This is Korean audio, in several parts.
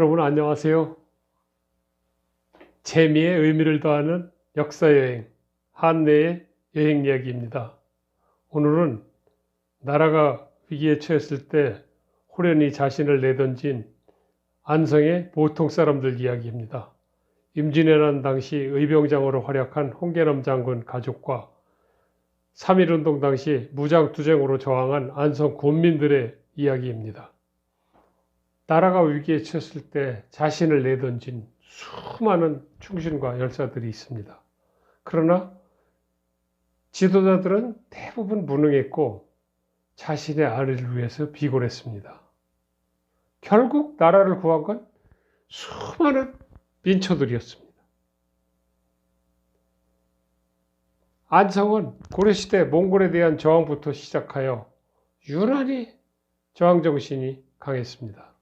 여러분 안녕하세요. 재미의 의미를 더하는 역사여행, 한내의 여행 이야기입니다. 오늘은 나라가 위기에 처했을 때 호련히 자신을 내던진 안성의 보통 사람들 이야기입니다. 임진왜란 당시 의병장으로 활약한 홍계남 장군 가족과 3.1운동 당시 무장투쟁으로 저항한 안성 군민들의 이야기입니다. 나라가 위기에 처했을 때 자신을 내던진 수많은 충신과 열사들이 있습니다. 그러나 지도자들은 대부분 무능했고 자신의 아래를 위해서 비굴했습니다. 결국 나라를 구한 건 수많은 민초들이었습니다. 안성은 고려시대 몽골에 대한 저항부터 시작하여 유난히 저항정신이 강했습니다.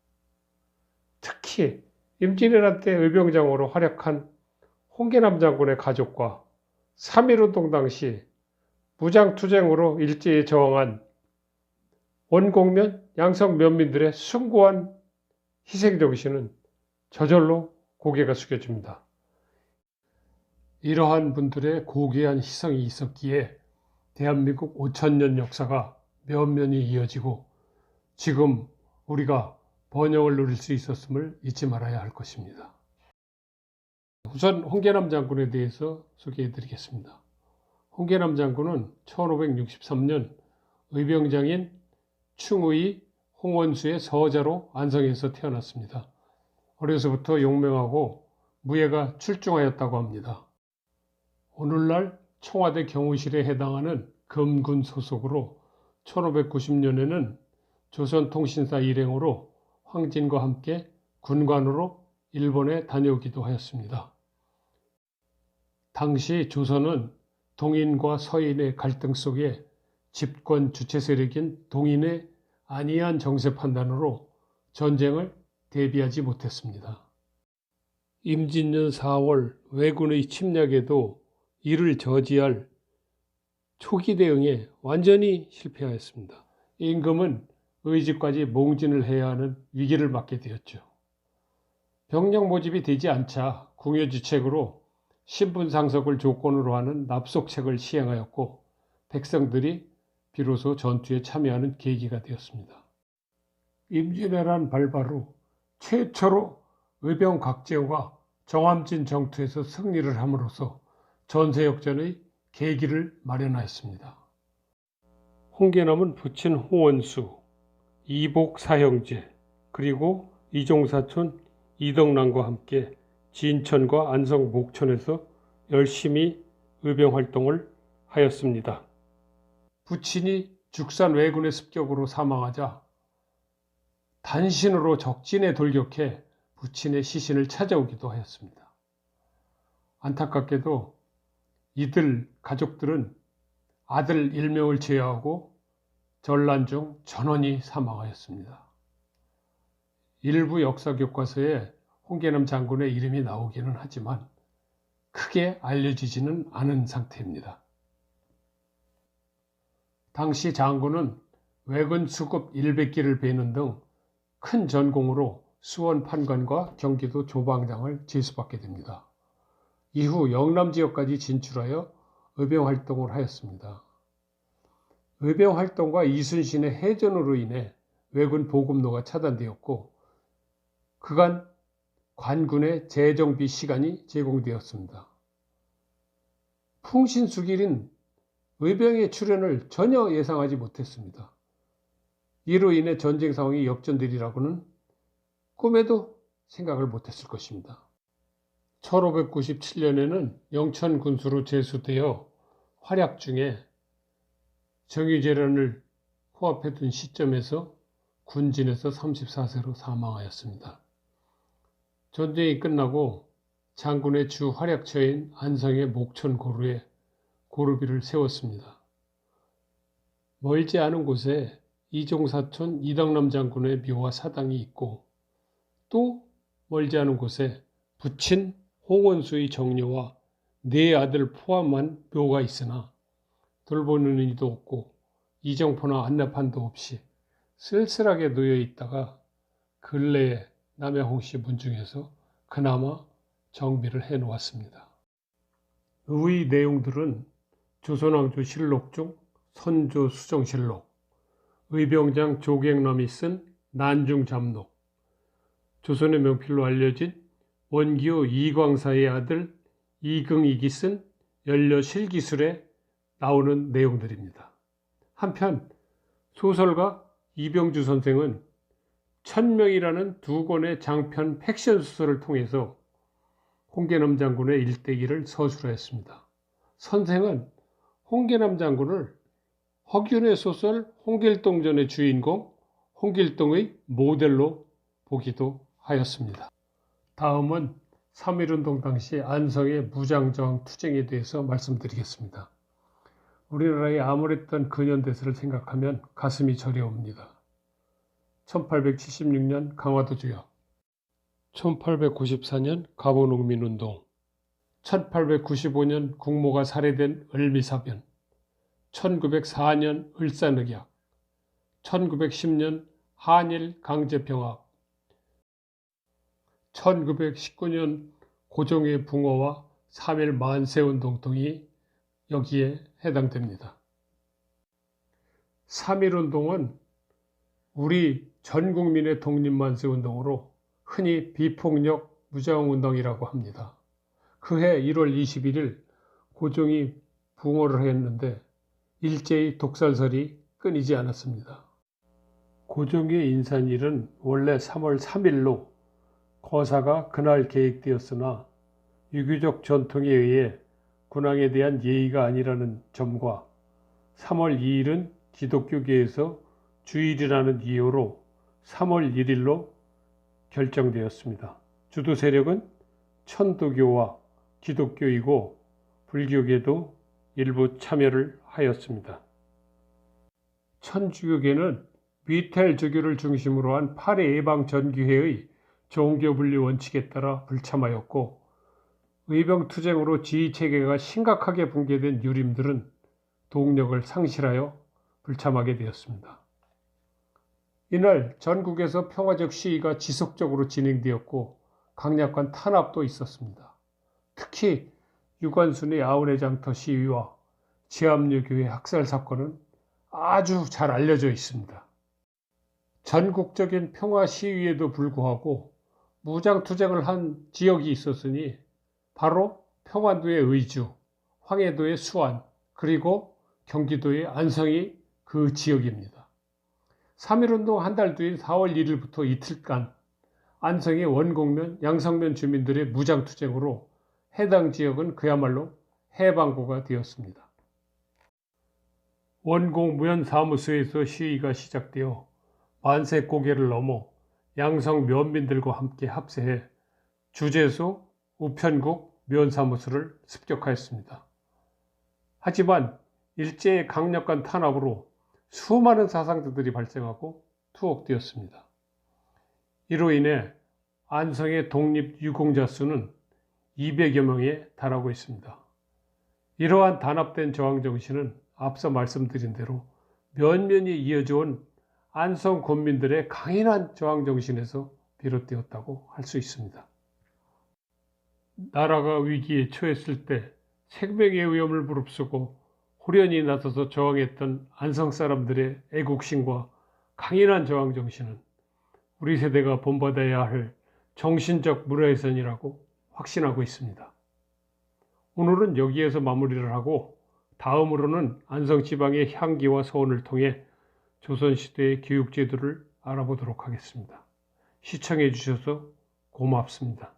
특히 임진왜란 때 의병장으로 활약한 홍계남 장군의 가족과 3.1운동 당시 무장투쟁으로 일제에 저항한 원곡면 양성 면민들의 숭고한 희생정신은 저절로 고개가 숙여집니다. 이러한 분들의 고귀한 희생이 있었기에 대한민국 5,000년 역사가 면면이 이어지고 지금 우리가 번영을 누릴 수 있었음을 잊지 말아야 할 것입니다. 우선 홍계남 장군에 대해서 소개해 드리겠습니다. 홍계남 장군은 1563년 의병장인 충의 홍원수의 서자로 안성에서 태어났습니다. 어려서부터 용맹하고 무예가 출중하였다고 합니다. 오늘날 청와대 경호실에 해당하는 금군 소속으로 1590년에는 조선통신사 일행으로 황진과 함께 군관으로 일본에 다녀오기도 하였습니다. 당시 조선은 동인과 서인의 갈등 속에 집권 주체 세력인 동인의 안이한 정세 판단으로 전쟁을 대비하지 못했습니다. 임진년 4월 왜군의 침략에도 이를 저지할 초기 대응에 완전히 실패하였습니다. 임금은 의지까지 몽진을 해야 하는 위기를 맞게 되었죠. 병력 모집이 되지 않자 궁여지책으로 신분상석을 조건으로 하는 납속책을 시행하였고 백성들이 비로소 전투에 참여하는 계기가 되었습니다. 임진왜란 발발 후 최초로 의병각제와 정함진 정투에서 승리를 함으로써 전세역전의 계기를 마련하였습니다. 홍계남은 부친 홍원수, 이복 사형제, 그리고 이종사촌 이덕남과 함께 진천과 안성 목천에서 열심히 의병활동을 하였습니다. 부친이 죽산 왜군의 습격으로 사망하자 단신으로 적진에 돌격해 부친의 시신을 찾아오기도 하였습니다. 안타깝게도 이들 가족들은 아들 1명을 제어하고 전란 중 전원이 사망하였습니다. 일부 역사 교과서에 홍계남 장군의 이름이 나오기는 하지만 크게 알려지지는 않은 상태입니다. 당시 장군은 왜군 수급 100기를 베는 등 큰 전공으로 수원 판관과 경기도 조방장을 제수받게 됩니다. 이후 영남 지역까지 진출하여 의병활동을 하였습니다. 의병활동과 이순신의 해전으로 인해 왜군 보급로가 차단되었고 그간 관군의 재정비 시간이 제공되었습니다. 풍신수길인 의병의 출현을 전혀 예상하지 못했습니다. 이로 인해 전쟁 상황이 역전되리라고는 꿈에도 생각을 못했을 것입니다. 1597년에는 영천 군수로 제수되어 활약 중에 정유재련을 코앞에 둔 시점에서 군진에서 34세로 사망하였습니다. 전쟁이 끝나고 장군의 주 활약처인 안성의 목천 고루에 고루비를 세웠습니다. 멀지 않은 곳에 이종사촌 이덕남 장군의 묘와 사당이 있고 또 멀지 않은 곳에 부친 홍원수의 정료와 네 아들 포함한 묘가 있으나 돌보는 이도 없고 이정포나 안내판도 없이 쓸쓸하게 놓여 있다가 근래에 남해홍씨 문 중에서 그나마 정비를 해 놓았습니다. 의 내용들은 조선왕조 실록 중 선조 수정실록, 의병장 조객남이 쓴 난중잡록, 조선의 명필로 알려진 원기호 이광사의 아들 이긍익이 쓴 연려실기술에 나오는 내용들입니다. 한편 소설가 이병주 선생은 천명이라는 두 권의 장편 팩션 소설을 통해서 홍계남 장군의 일대기를 서술했습니다. 선생은 홍계남 장군을 허균의 소설 홍길동전의 주인공 홍길동의 모델로 보기도 하였습니다. 다음은 3.1운동 당시 안성의 무장저항 투쟁에 대해서 말씀드리겠습니다. 우리나라의 암울했던 근현대사를 생각하면 가슴이 저려옵니다. 1876년 강화도 조약, 1894년 갑오농민운동, 1895년 국모가 살해된 을미사변, 1904년 을사늑약, 1910년 한일 강제평화, 1919년 고종의 붕어와 3.1 만세운동 등이 여기에 해당됩니다. 3.1운동은 우리 전 국민의 독립만세운동으로 흔히 비폭력 무장운동이라고 합니다. 그해 1월 21일 고종이 붕어를 했는데 일제히 독살설이 끊이지 않았습니다. 고종의 인산일은 원래 3월 3일로 거사가 그날 계획되었으나 유교적 전통에 의해 군왕에 대한 예의가 아니라는 점과 3월 2일은 기독교계에서 주일이라는 이유로 3월 1일로 결정되었습니다. 주도 세력은 천도교와 기독교이고 불교계도 일부 참여를 하였습니다. 천주교계는 미텔조교를 중심으로 한 8회 예방전교회의 종교분리 원칙에 따라 불참하였고 의병투쟁으로 지휘체계가 심각하게 붕괴된 유림들은 동력을 상실하여 불참하게 되었습니다. 이날 전국에서 평화적 시위가 지속적으로 진행되었고 강력한 탄압도 있었습니다. 특히 유관순의 아우네 장터 시위와 지압류교회 학살 사건은 아주 잘 알려져 있습니다. 전국적인 평화 시위에도 불구하고 무장투쟁을 한 지역이 있었으니 바로 평안도의 의주, 황해도의 수안, 그리고 경기도의 안성이 그 지역입니다. 3.1운동 한 달 뒤인 4월 1일부터 이틀간 안성의 원곡면, 양성면 주민들의 무장투쟁으로 해당 지역은 그야말로 해방고가 되었습니다. 원곡면 사무소에서 시위가 시작되어 만세 고개를 넘어 양성 면민들과 함께 합세해 주재소, 우편국, 면사무소를 습격하였습니다. 하지만 일제의 강력한 탄압으로 수많은 사상자들이 발생하고 투옥되었습니다. 이로 인해 안성의 독립유공자 수는 200여 명에 달하고 있습니다. 이러한 단합된 저항정신은 앞서 말씀드린 대로 면면이 이어져 온 안성 군민들의 강인한 저항정신에서 비롯되었다고 할 수 있습니다. 나라가 위기에 처했을 때 생명의 위험을 무릅쓰고 호련히 나서서 저항했던 안성 사람들의 애국심과 강인한 저항정신은 우리 세대가 본받아야 할 정신적 문화유산이라고 확신하고 있습니다. 오늘은 여기에서 마무리를 하고 다음으로는 안성지방의 향기와 서원을 통해 조선시대의 교육제도를 알아보도록 하겠습니다. 시청해 주셔서 고맙습니다.